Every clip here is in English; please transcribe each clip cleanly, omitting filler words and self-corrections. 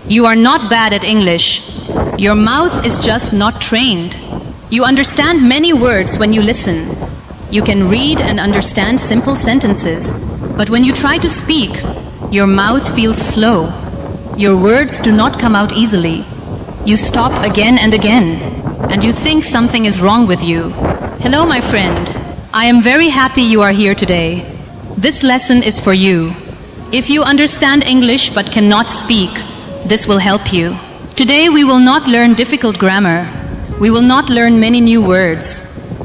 You are not bad at English. Your mouth is just not trained. You understand many words when you listen. You can read and understand simple sentences. But when you try to speak, your mouth feels slow. Your words do not come out easily. You stop again and again, and you think something is wrong with you. Hello, my friend. I am very happy you are here today. This lesson is for you. If you understand English but cannot speak, this will help you. Today we will not learn difficult grammar. We will not learn many new words.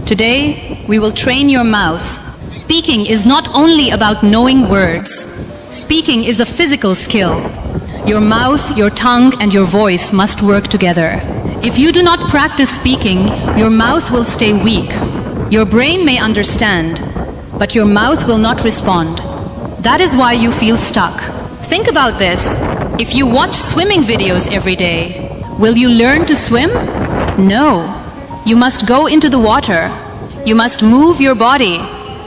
Today we will train your mouth. Speaking is not only about knowing words. Speaking is a physical skill. Your mouth, your tongue, and your voice must work together. If you do not practice speaking, your mouth will stay weak. Your brain may understand, but your mouth will not respond. That is why you feel stuck. Think about this. If you watch swimming videos every day, will you learn to swim? No. You must go into the water. You must move your body.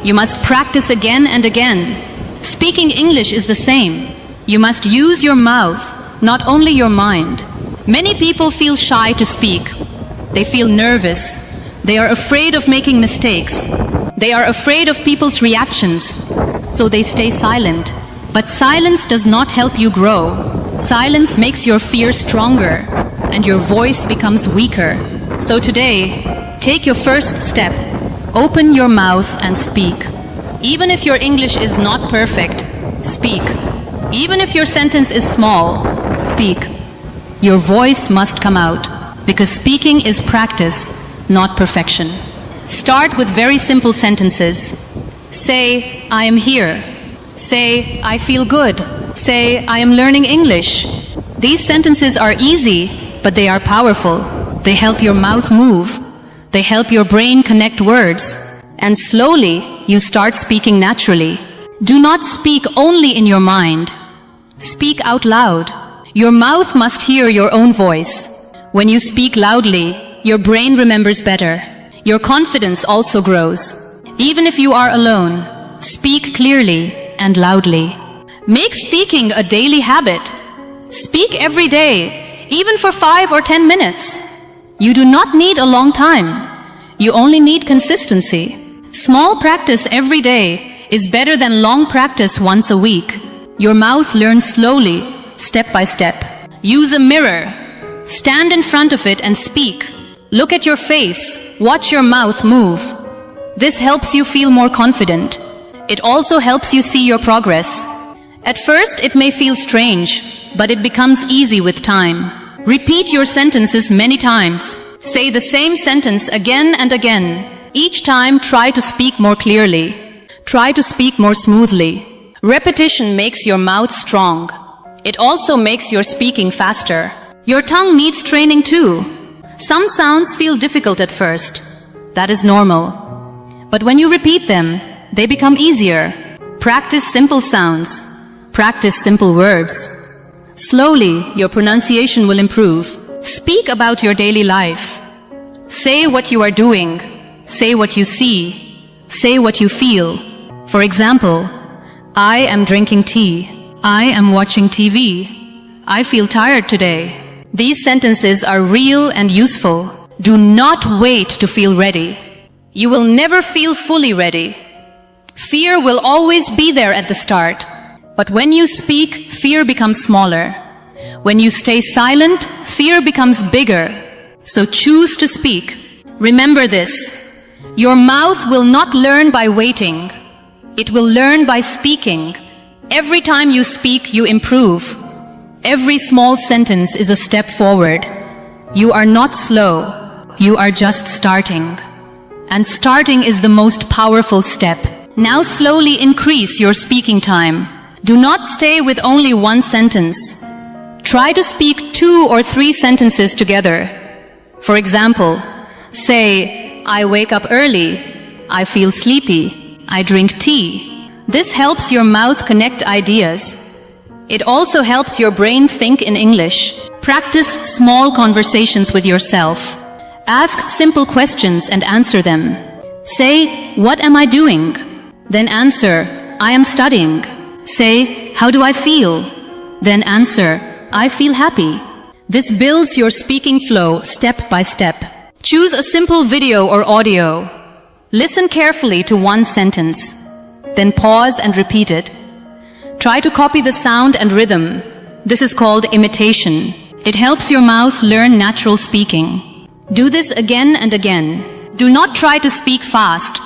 You must practice again and again. Speaking English is the same. You must use your mouth, not only your mind. Many people feel shy to speak. They feel nervous. They are afraid of making mistakes. They are afraid of people's reactions. So they stay silent. But silence does not help you grow. Silence makes your fear stronger, and your voice becomes weaker. So today, take your first step. Open your mouth and speak. Even if your English is not perfect, speak. Even if your sentence is small, speak. Your voice must come out, because speaking is practice, not perfection. Start with very simple sentences. Say, I am here. Say, I feel good. Say, I am learning English. These sentences are easy, but they are powerful. They help your mouth move. They help your brain connect words. And slowly, you start speaking naturally. Do not speak only in your mind. Speak out loud. Your mouth must hear your own voice. When you speak loudly, your brain remembers better. Your confidence also grows. Even if you are alone, speak clearly and loudly. Make speaking a daily habit. Speak every day, even for 5 or 10 minutes. You do not need a long time. You only need consistency. Small practice every day is better than long practice once a week. Your mouth learns slowly, step by step. Use a mirror. Stand in front of it and speak. Look at your face. Watch your mouth move. This helps you feel more confident. It also helps you see your progress. At first, it may feel strange, but it becomes easy with time. Repeat your sentences many times. Say the same sentence again and again. Each time, try to speak more clearly. Try to speak more smoothly. Repetition makes your mouth strong. It also makes your speaking faster. Your tongue needs training too. Some sounds feel difficult at first. That is normal. But when you repeat them, they become easier. Practice simple sounds. Practice simple words. Slowly, your pronunciation will improve. Speak about your daily life. Say what you are doing. Say what you see. Say what you feel. For example, I am drinking tea. I am watching TV. I feel tired today. These sentences are real and useful. Do not wait to feel ready. You will never feel fully ready. Fear will always be there at the start. But when you speak, fear becomes smaller. When you stay silent, fear becomes bigger. So choose to speak. Remember this. Your mouth will not learn by waiting. It will learn by speaking. Every time you speak, you improve. Every small sentence is a step forward. You are not slow. You are just starting. And starting is the most powerful step. Now slowly increase your speaking time. Do not stay with only one sentence. Try to speak 2 or 3 sentences together. For example, say, I wake up early. I feel sleepy. I drink tea. This helps your mouth connect ideas. It also helps your brain think in English. Practice small conversations with yourself. Ask simple questions and answer them. Say, what am I doing? Then answer, I am studying. Say, how do I feel? Then answer, I feel happy. This builds your speaking flow step by step. Choose a simple video or audio. Listen carefully to one sentence. Then pause and repeat it. Try to copy the sound and rhythm. This is called imitation. It helps your mouth learn natural speaking. Do this again and again. Do not try to speak fast.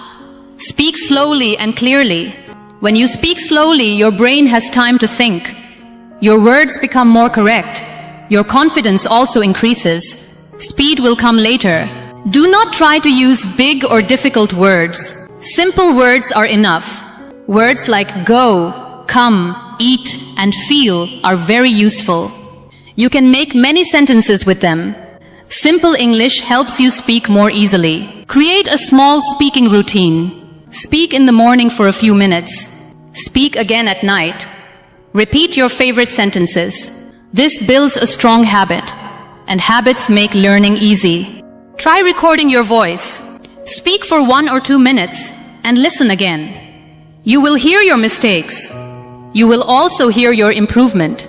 Speak slowly and clearly. When you speak slowly, your brain has time to think. Your words become more correct. Your confidence also increases. Speed will come later. Do not try to use big or difficult words. Simple words are enough. Words like go, come, eat, and feel are very useful. You can make many sentences with them. Simple English helps you speak more easily. Create a small speaking routine. Speak in the morning for a few minutes. Speak again at night. Repeat your favorite sentences. This builds a strong habit, and habits make learning easy. Try recording your voice. Speak for 1 or 2 minutes and listen again. You will hear your mistakes. You will also hear your improvement.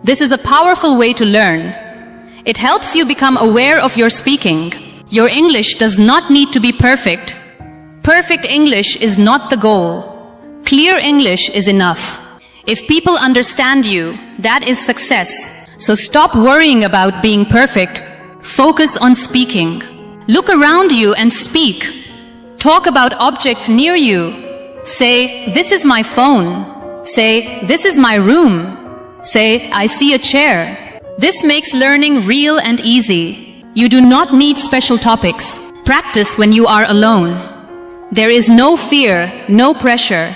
This is a powerful way to learn. It helps you become aware of your speaking. Your English does not need to be perfect. Perfect English is not the goal. Clear English is enough. If people understand you, that is success. So stop worrying about being perfect. Focus on speaking. Look around you and speak. Talk about objects near you. Say, this is my phone. Say, this is my room. Say, I see a chair. This makes learning real and easy. You do not need special topics. Practice when you are alone. There is no fear, no pressure.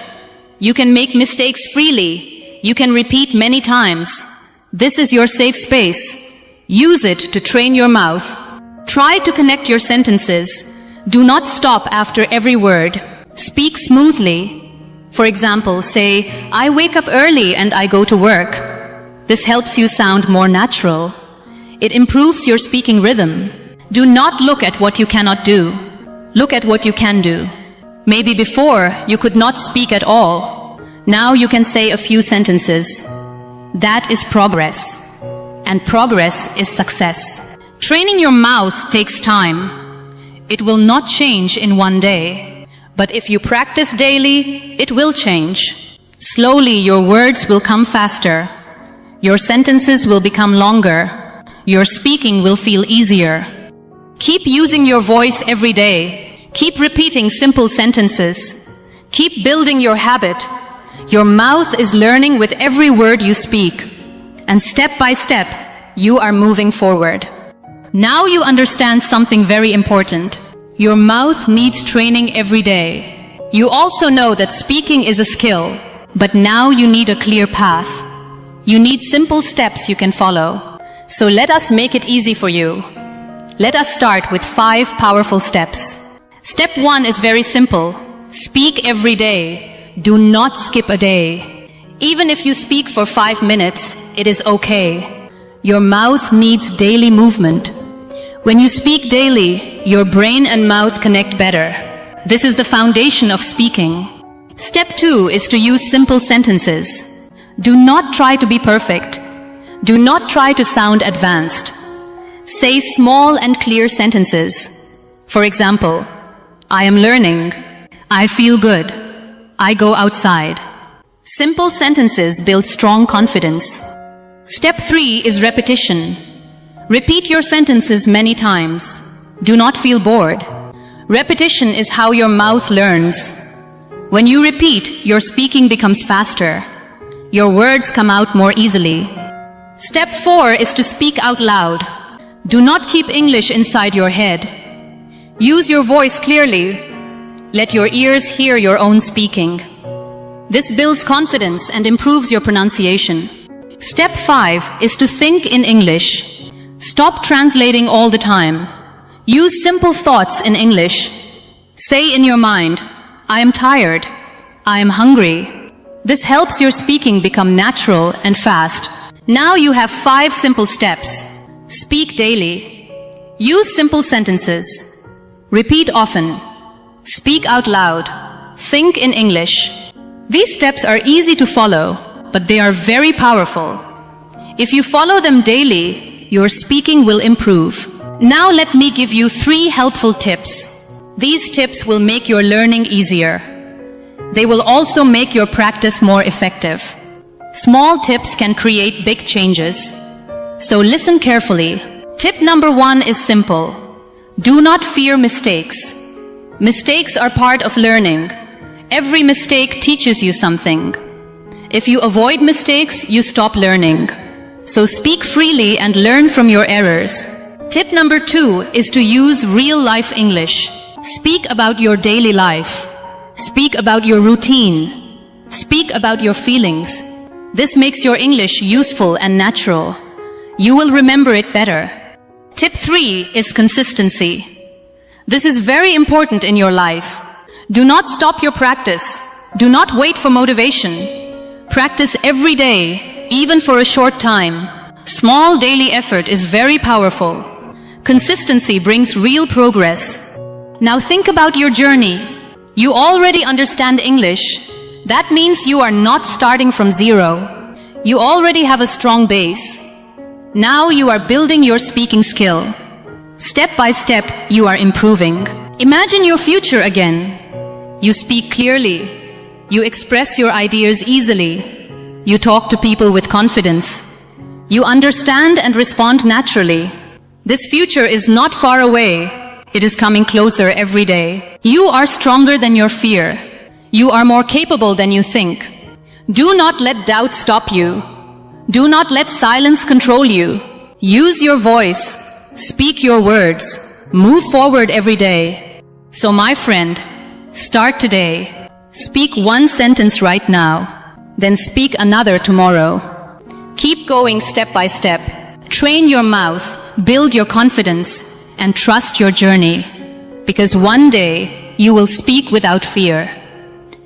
You can make mistakes freely. You can repeat many times. This is your safe space. Use it to train your mouth. Try to connect your sentences. Do not stop after every word. Speak smoothly. For example, say, I wake up early and I go to work. This helps you sound more natural. It improves your speaking rhythm. Do not look at what you cannot do. Look at what you can do. Maybe before, you could not speak at all. Now you can say a few sentences. That is progress. And progress is success. Training your mouth takes time. It will not change in one day. But if you practice daily, it will change. Slowly, your words will come faster. Your sentences will become longer. Your speaking will feel easier. Keep using your voice every day. Keep repeating simple sentences. Keep building your habit. Your mouth is learning with every word you speak. And step by step, you are moving forward. Now you understand something very important. Your mouth needs training every day. You also know that speaking is a skill, but now you need a clear path. You need simple steps you can follow. So let us make it easy for you. Let us start with 5 powerful steps. Step 1 is very simple. Speak every day. Do not skip a day. Even if you speak for 5 minutes, it is okay. Your mouth needs daily movement. When you speak daily, your brain and mouth connect better. This is the foundation of speaking. Step 2 is to use simple sentences. Do not try to be perfect. Do not try to sound advanced. Say small and clear sentences. For example, I am learning. I feel good. I go outside. Simple sentences build strong confidence. Step 3 is repetition. Repeat your sentences many times. Do not feel bored. Repetition is how your mouth learns. When you repeat, your speaking becomes faster. Your words come out more easily. Step 4 is to speak out loud. Do not keep English inside your head. Use your voice clearly. Let your ears hear your own speaking. This builds confidence and improves your pronunciation. Step 5 is to think in English. Stop translating all the time. Use simple thoughts in English. Say in your mind, I am tired. I am hungry. This helps your speaking become natural and fast. Now you have 5 simple steps. Speak daily. Use simple sentences. Repeat often. Speak out loud. Think in English. These steps are easy to follow, but they are very powerful. If you follow them daily, your speaking will improve. Now let me give you 3 helpful tips. These tips will make your learning easier. They will also make your practice more effective. Small tips can create big changes. So listen carefully. Tip number 1 is simple. Do not fear mistakes. Mistakes are part of learning. Every mistake teaches you something. If you avoid mistakes, you stop learning. So speak freely and learn from your errors. Tip number 2 is to use real-life English. Speak about your daily life. Speak about your routine. Speak about your feelings. This makes your English useful and natural. You will remember it better. Tip 3 is consistency. This is very important in your life. Do not stop your practice. Do not wait for motivation. Practice every day, even for a short time. Small daily effort is very powerful. Consistency brings real progress. Now think about your journey. You already understand English. That means you are not starting from zero. You already have a strong base. Now you are building your speaking skill. Step by step, you are improving. Imagine your future again. You speak clearly. You express your ideas easily. You talk to people with confidence. You understand and respond naturally. This future is not far away. It is coming closer every day. You are stronger than your fear. You are more capable than you think. Do not let doubt stop you. Do not let silence control you. Use your voice. Speak your words. Move forward every day. So my friend, start today. Speak 1 sentence right now. Then speak another tomorrow. Keep going step by step. Train your mouth, build your confidence, and trust your journey. Because one day you will speak without fear.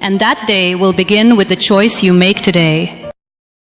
And that day will begin with the choice you make today.